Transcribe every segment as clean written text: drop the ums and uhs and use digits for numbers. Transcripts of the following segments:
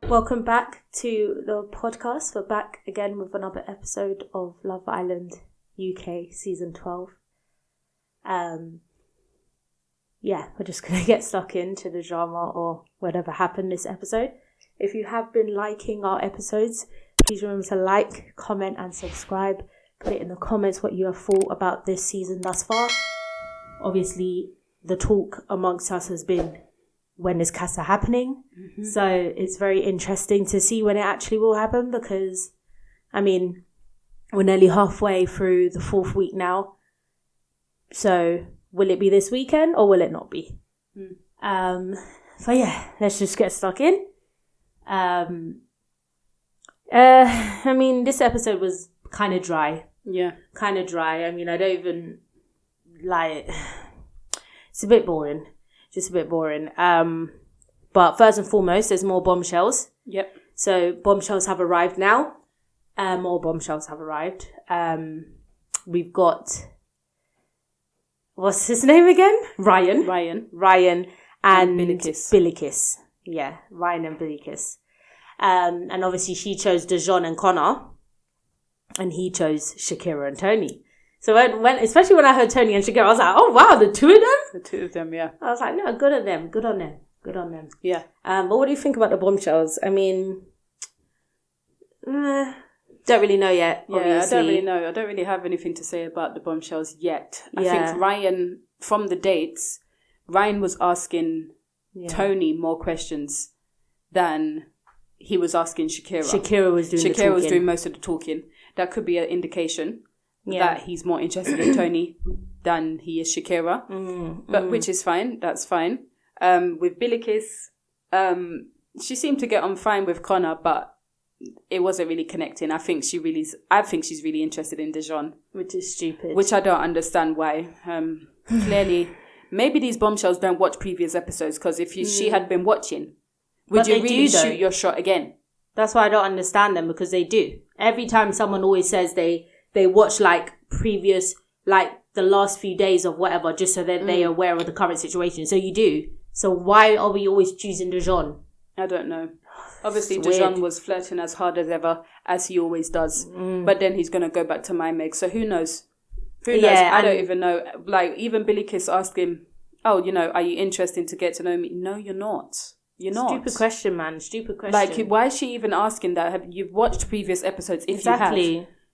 Welcome back to the podcast. We're back again with another episode of Love Island UK Season 12. We're just going to get stuck into the drama or whatever happened this episode. If you have been liking our episodes, please remember to like, comment and subscribe. Put it in the comments what you have thought about this season thus far. Obviously, the talk amongst us has been, when is Casa happening? Mm-hmm. So it's very interesting to see when it actually will happen because, we're nearly halfway through the 4th week now. So will it be this weekend or will it not be? Let's just get stuck in. This episode was kind of dry. Yeah. Kind of dry. I don't even lie it. It's a bit boring. Just a bit boring. But first and foremost, there's more bombshells. Yep. So bombshells have arrived now. More bombshells have arrived. We've got, what's his name again? Ryan and Billikis. Yeah, Ryan and Billikis. And obviously she chose Dijon and Connor. And he chose Shakira and Tony. So when especially when I heard Tony and Shakira, I was like, oh wow, the two of them? The two of them, yeah. I was like, no, good on them. Yeah. But what do you think about the bombshells? Don't really know yet, yeah, obviously. I don't really know. I don't really have anything to say about the bombshells yet. I think Ryan, from the dates, Ryan was asking Tony more questions than he was asking Shakira. Shakira was doing most of the talking. That could be an indication that he's more interested in Tony than he is Shakira. Which is fine. That's fine. With Billikis, she seemed to get on fine with Connor, but it wasn't really connecting. I think she's really interested in Dijon. Which is stupid. Which I don't understand why. Clearly, maybe these bombshells don't watch previous episodes, because if she had been watching, would you really shoot your shot again? That's why I don't understand them, because they do. Every time someone always says they watch like previous, like the last few days of whatever, just so that they're aware of the current situation. So you do. So why are we always choosing Dijon? I don't know. Obviously, Dijon was flirting as hard as ever, as he always does. But then he's going to go back to my Meg. So who knows? I don't even know. Like, even Billikis asked him, are you interested to get to know me? No, you're not. You're not. Stupid question, man. Stupid question. Like, why is she even asking that? You've watched previous episodes. If you have,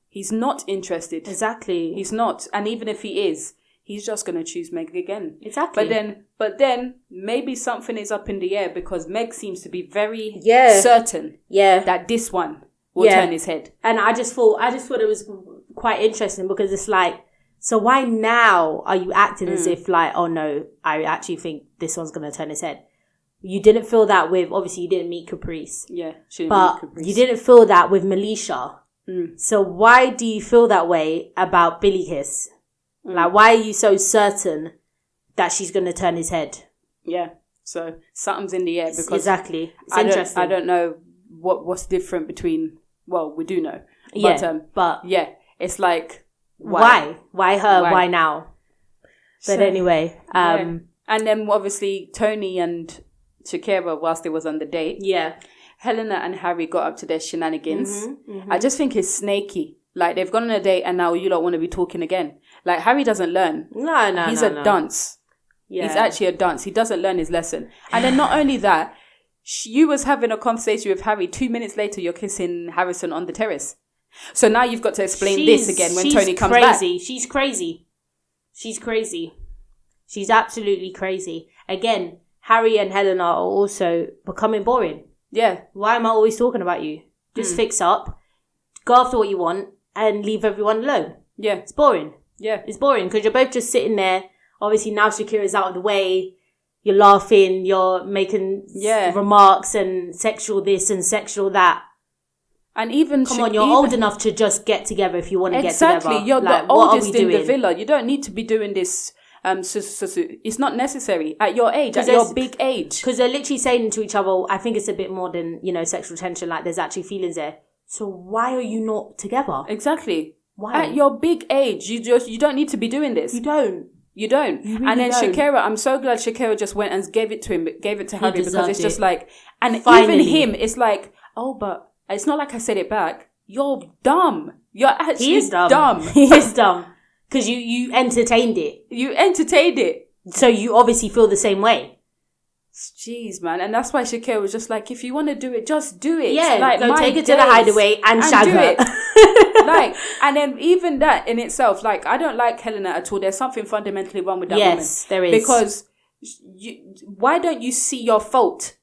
he's not interested. Exactly. He's not. And even if he is, he's just going to choose Meg again. Exactly. But then maybe something is up in the air, because Meg seems to be very certain that this one will turn his head. And I just thought it was quite interesting, because it's like, so why now are you acting as if like, oh no, I actually think this one's going to turn his head? You didn't feel that with, obviously you didn't meet Caprice. Yeah, she didn't meet Caprice. You didn't feel that with Melisha. So why do you feel that way about Billikis? Like, why are you so certain that she's going to turn his head? Yeah, so something's in the air, because exactly. It's interesting. I don't know what's different between, well, we do know. But it's like, why? Why her? Why now? But anyway. And then obviously Tony and Shakira, whilst they was on the date. Yeah. Helena and Harry got up to their shenanigans. I just think it's snaky. Like, they've gone on a date and now you don't want to be talking again. Like, Harry doesn't learn. No. He's a dunce. Yeah. He's actually a dunce. He doesn't learn his lesson. And then not only that, you was having a conversation with Harry. 2 minutes later, you're kissing Harrison on the terrace. So now you've got to explain this again when Tony comes back. She's crazy. She's absolutely crazy. Again, Harry and Helena are also becoming boring. Yeah. Why am I always talking about you? Just fix up, go after what you want, and leave everyone alone. Yeah. It's boring. Yeah. It's boring, because you're both just sitting there. Obviously, now Shakira's out of the way. You're laughing. You're making remarks and sexual this and sexual that. And even... Come on, you're old enough to just get together if you want to get together. Exactly. You're like, the oldest in the villa. You don't need to be doing this... it's not necessary at your age, at your big age. Because they're literally saying to each other, I think it's a bit more than, sexual tension. Like, there's actually feelings there. So why are you not together? Exactly. Why? At your big age, you don't need to be doing this. You don't. You don't. You really and then don't. Shakira, I'm so glad Shakira just went and gave it to him, gave it to Harry, because it's just it. like, and Finally. even him, it's like, oh, but it's not like I said it back. You're dumb. You're actually He is dumb. He is dumb. Because you entertained it. You entertained it. So you obviously feel the same way. Jeez, man. And that's why Shakira was just like, if you want to do it, just do it. Yeah, like, go take her to the hideaway and shag do her. it. Like, and then even that in itself, like, I don't like Helena at all. There's something fundamentally wrong with that woman. Yes, there is. Because why don't you see your fault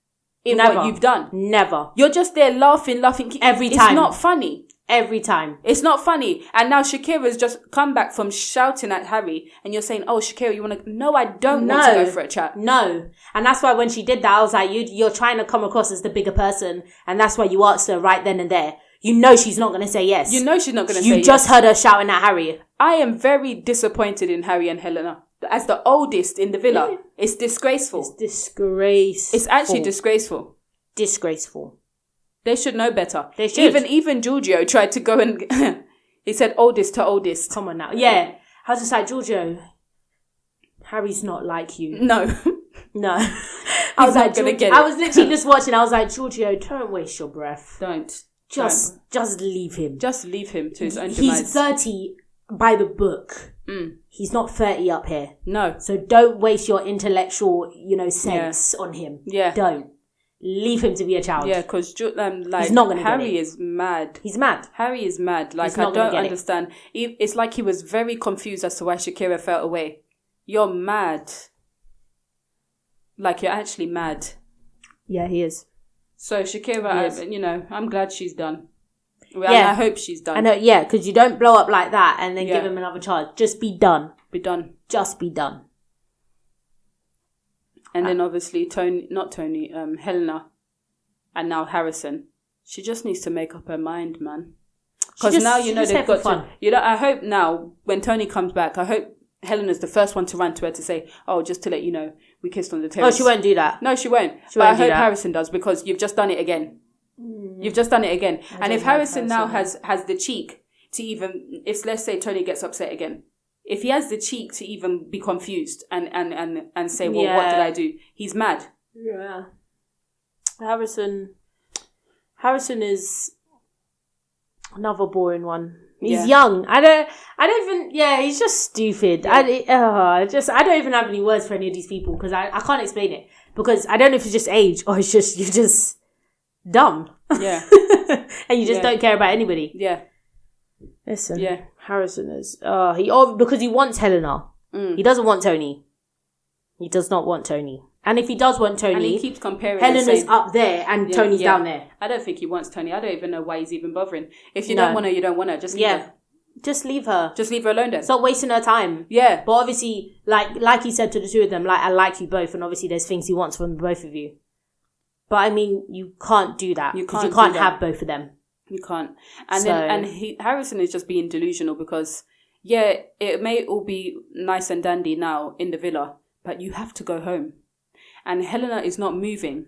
in Never. what you've done? Never. You're just there laughing. Every time. It's not funny. Every time. It's not funny. And now Shakira's just come back from shouting at Harry, and you're saying, oh, Shakira, you want to... No, I don't want to go for a chat. No. And that's why when she did that, I was like, you're trying to come across as the bigger person, and that's why you asked her right then and there. You know she's not going to say yes. You know she's not going to say yes. You just heard her shouting at Harry. I am very disappointed in Harry and Helena. As the oldest in the villa, it's disgraceful. It's disgraceful. It's actually disgraceful. Disgraceful. They should know better. They should. Even Giorgio tried to go and... he said oldest to oldest. Come on now. Yeah. I was just like, Giorgio, Harry's not like you. No. No. I was like, gonna get it. I was literally just watching. I was like, Giorgio, don't waste your breath. Don't. Just leave him. Just leave him to his own demise. He's 30 by the book. He's not 30 up here. No. So don't waste your intellectual, sense on him. Yeah. Don't. Leave him to be a child. Yeah, because he's not gonna Harry get it. is mad. He's mad. Harry is mad. Like, He's not I don't gonna get understand. It's like he was very confused as to why Shakira felt away. You're mad. Like, you're actually mad. Yeah, he is. So Shakira, I'm glad she's done. Well, Yeah. I hope she's done. I know, yeah, because you don't blow up like that and then give him another charge. Just be done. Be done. Just be done. And then obviously Helena, and now Harrison. She just needs to make up her mind, man. Because now they've got fun. to. I hope now when Tony comes back, I hope Helena's the first one to run to her to say, "Oh, just to let you know, we kissed on the terrace." Oh, she won't do that. No, she won't. But I hope Harrison does, because you've just done it again. You've just done it again. And if Harrison now has the cheek to even, if let's say Tony gets upset again, if he has the cheek to even be confused and say, well, what did I do? He's mad. Yeah. Harrison is another boring one. He's young. I don't even, he's just stupid. Yeah. I don't even have any words for any of these people, because I can't explain it. Because I don't know if it's just age or it's just, you're just dumb. Yeah. And you just don't care about anybody. Yeah. Listen. Yeah. Harrison is, because he wants Helena. He doesn't want Tony. He does not want Tony. And if he does want Tony, and he keeps comparing, Helena's up there and Tony's down there. I don't think he wants Tony. I don't even know why he's even bothering. If you don't want her, you don't want her. Just leave her. Just leave her. Just leave her alone then. Stop wasting her time. Yeah. But obviously, like he said to the two of them, like, I like you both, and obviously there's things he wants from both of you. But I mean, you can't do that. You can't have both of them. You can't. And Harrison is just being delusional, because it may all be nice and dandy now in the villa, but you have to go home. And Helena is not moving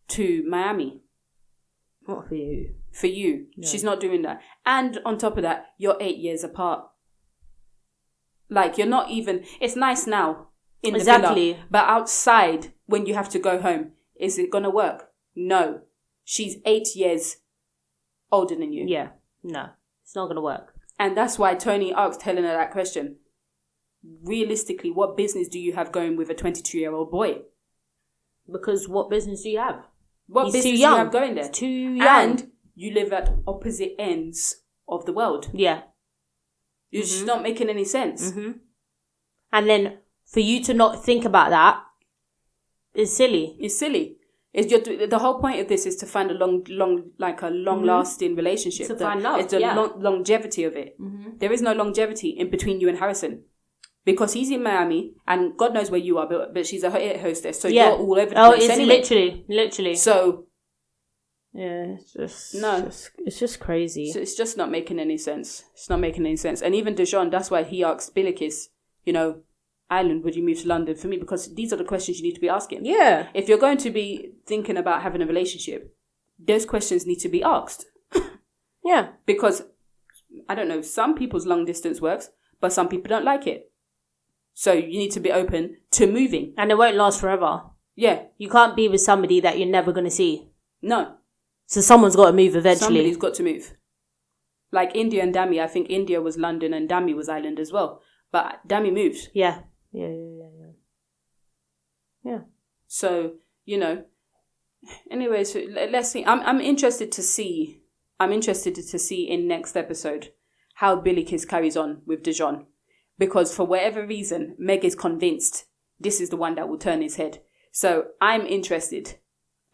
to Miami. Not for you. For you. Yeah. She's not doing that. And on top of that, you're 8 years apart. Like, you're not even... It's nice now in the villa. But outside, when you have to go home, is it going to work? No. She's 8 years older than you. Yeah. No. It's not going to work. And that's why Tony asked Helena that question. Realistically, what business do you have going with a 22-year-old boy? Because what business do you have? What business do you have going there? He's too young. And you live at opposite ends of the world. Yeah. It's just not making any sense. Mm-hmm. And then for you to not think about that is silly. It's silly. The whole point of this is to find a long-lasting relationship. To find love, it's the longevity of it. Mm-hmm. There is no longevity in between you and Harrison. Because he's in Miami, and God knows where you are, but she's a hostess, so you're all over the place anyway. Literally. So, yeah, it's just crazy. So it's just not making any sense. It's not making any sense. And even Dijon, that's why he asked Billikis, Ireland, would you move to London for me? Because these are the questions you need to be asking. Yeah. If you're going to be thinking about having a relationship, those questions need to be asked. Yeah. Because, I don't know, some people's long distance works, but some people don't like it. So you need to be open to moving. And it won't last forever. Yeah. You can't be with somebody that you're never going to see. No. So someone's got to move eventually. Somebody's got to move. Like India and Dami. I think India was London and Dami was Ireland as well. But Dami moved. Yeah. So, anyway, so let's see. I'm interested to see in next episode how Billy Kiss carries on with Dijon. Because for whatever reason, Meg is convinced this is the one that will turn his head. So I'm interested.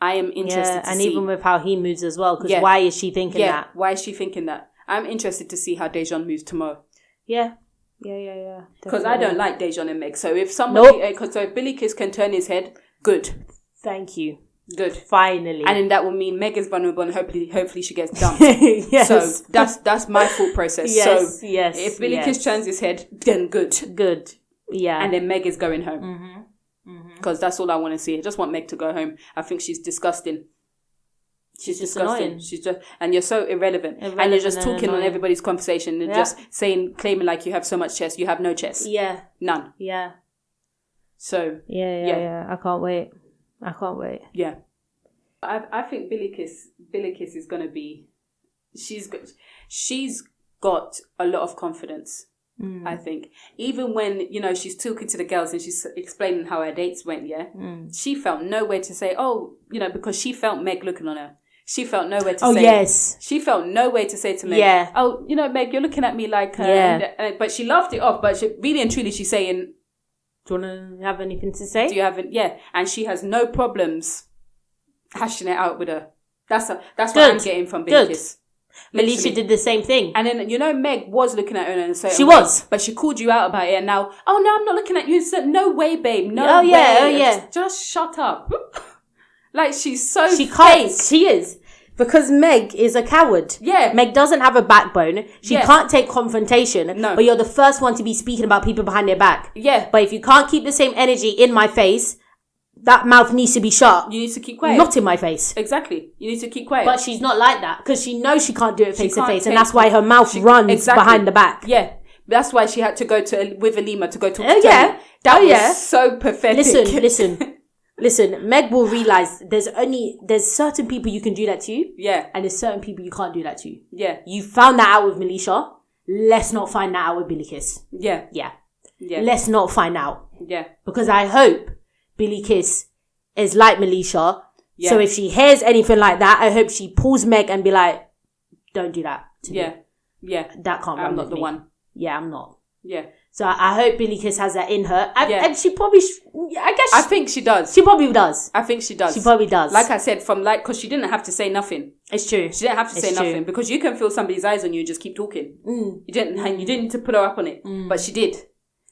I am interested to and see. even with how he moves as well. Because why is she thinking that? Why is she thinking that? I'm interested to see how Dijon moves tomorrow. Yeah. Because I don't like Dijon and Meg. So if somebody, so if Billy Kiss can turn his head, good. Thank you. Good. Finally. And then that will mean Meg is vulnerable and hopefully she gets dumped. Yes. So that's my thought process. Yes, so yes. if Billy Kiss turns his head, then good. Good. Yeah. And then Meg is going home. Because that's all I want to see. I just want Meg to go home. I think she's disgusting. She's disgusting. Annoying. She's just, and you're so irrelevant. And you're just talking on everybody's conversation and just claiming like you have so much chest. You have no chest. Yeah. None. Yeah. So. Yeah. I can't wait. Yeah. I think Billy Kiss is going to be, she's got a lot of confidence. I think even when she's talking to the girls and she's explaining how her dates went, she felt nowhere to say, because she felt Meg looking on her. She felt nowhere to say. Oh yes. She felt nowhere to say to Meg. Yeah. Oh, Meg, you're looking at me like. But she laughed it off. But she, really and truly, she's saying, "Do you want to have anything to say? Do you have?" Yeah. And she has no problems hashing it out with her. That's what I'm getting from Billy Kiss. Melissa did the same thing. And then, Meg was looking at her in a certain She way, was. But she called you out about it and now, oh no, I'm not looking at you. Said, no way, babe. No way. Just shut up. Like, she's so She fake. can't. She is. Because Meg is a coward. Yeah. Meg doesn't have a backbone. She can't take confrontation. No. But you're the first one to be speaking about people behind their back. Yeah. But if you can't keep the same energy in my face, that mouth needs to be shut. You need to keep quiet. Not in my face. Exactly. You need to keep quiet. But she's not like that because she knows she can't do it face to face, and that's why her mouth runs behind the back. Yeah. That's why she had to go with Alima to go talk to Tony. That was so pathetic. Listen. Meg will realise there's certain people you can do that to. Yeah. And there's certain people you can't do that to. Yeah. You found that out with Melisha. Let's not find that out with Billy Kiss. Yeah. Yeah. Let's not find out. Yeah. Because I hope Billy Kiss is like Melisha. Yeah. So if she hears anything like that, I hope she pulls Meg and be like, don't do that to me. Yeah. That can't run I'm not with the me. one. Yeah, I'm not. Yeah. So I hope Billy Kiss has that in her. And she probably, I think she does. She probably does. I think she does. She probably does. Like I said, because she didn't have to say nothing. It's true. She didn't have to say nothing because you can feel somebody's eyes on you and just keep talking. You didn't need to put her up on it, but she did.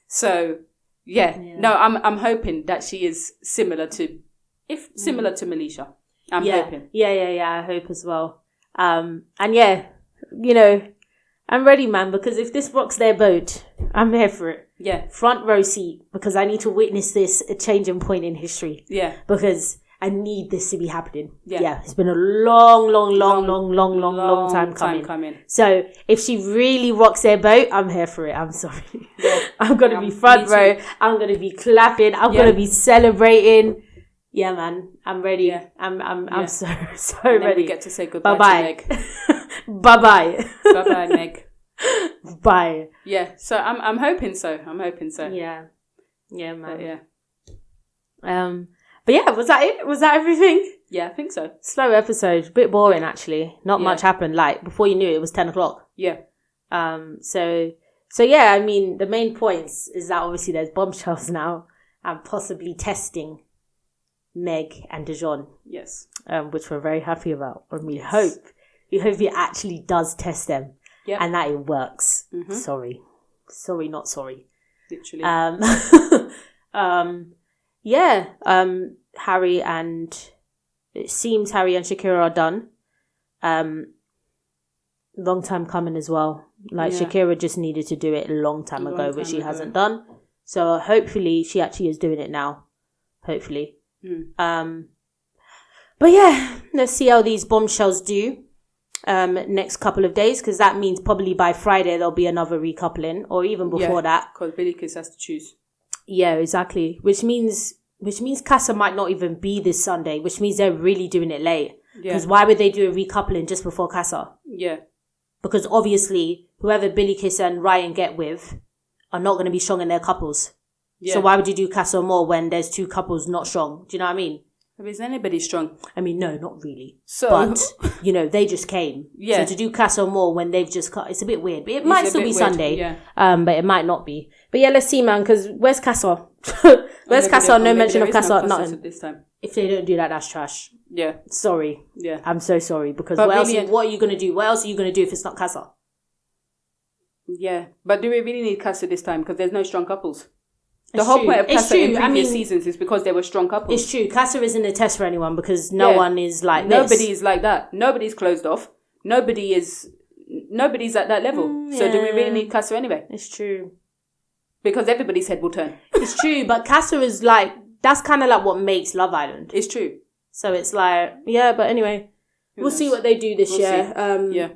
So no, I'm hoping that she is similar to Melisha. I'm hoping. Yeah. I hope as well. And I'm ready, man, because if this rocks their boat, I'm here for it. Yeah. Front row seat, because I need to witness this a changing point in history. Yeah. Because I need this to be happening. Yeah. It's been a long time coming. So if she really rocks their boat, I'm here for it. I'm sorry. Yeah. I'm going to be front row. I'm going to be clapping. I'm going to be celebrating. Yeah, man. I'm ready. Yeah. I'm so and ready. We get to say goodbye to Meg. Bye-bye. Bye-bye, Meg. Bye. Yeah. So I'm hoping so. Yeah. Yeah, man. But yeah. But yeah, was that it? Was that everything? Yeah, I think so. Slow episode. Bit boring, actually. Not much happened. Like, before you knew it, it was 10 o'clock. Yeah. So yeah, I mean, the main points is that obviously there's bombshells now and possibly testing Meg and Dijon. Yes. Which we're very happy about. And we hope it actually does test them. Yep. And that it works. Mm-hmm. Sorry, not sorry. Literally. Harry and Shakira are done. Long time coming as well. Like Shakira just needed to do it a long time ago, which she hasn't done. So hopefully she actually is doing it now. Hopefully. But yeah, let's see how these bombshells do next couple of days, because that means probably by Friday there'll be another recoupling, or even before that. Because Billy Kiss has to choose. Yeah, exactly. Which means Casa might not even be this Sunday, which means they're really doing it late. Because why would they do a recoupling just before Casa? Yeah. Because obviously, whoever Billy Kiss and Ryan get with are not going to be strong in their couples. Yeah. So why would you do Casa more when there's two couples not strong? Do you know what I mean? Is anybody strong? I mean, no, not really. So, but, they just came. Yeah. So to do Casa more when they've just cut, it's a bit weird. But it might still be weird. Sunday. Yeah. But it might not be. But yeah, let's see, man, because where's Casa? Where's Casa? No mention of Casa, nothing. This time. If they don't do that, that's trash. Yeah. Sorry. Yeah. I'm so sorry. Because what are you going to do? What else are you going to do if it's not Casa? Yeah. But do we really need Casa this time? Because there's no strong couples. The whole point of Casa in previous seasons is because they were strong couples. It's true. Casa isn't a test for anyone because no one is like this. Nobody is like that. Nobody's closed off. Nobody's at that level. So do we really need Casa anyway? It's true. Because everybody's head will turn. It's true. But Casa is like, that's kind of like what makes Love Island. It's true. So it's like, but anyway, we'll see what they do this year.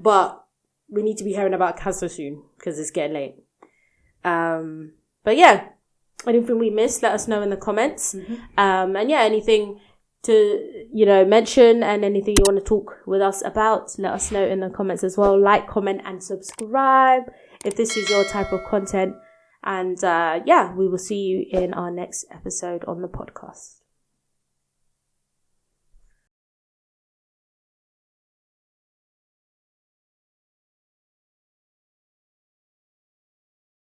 But we need to be hearing about Casa soon because it's getting late. But yeah. Anything we missed, let us know in the comments. Mm-hmm. And anything to, mention and anything you want to talk with us about, let us know in the comments as well. Like, comment and subscribe if this is your type of content. And we will see you in our next episode on the podcast.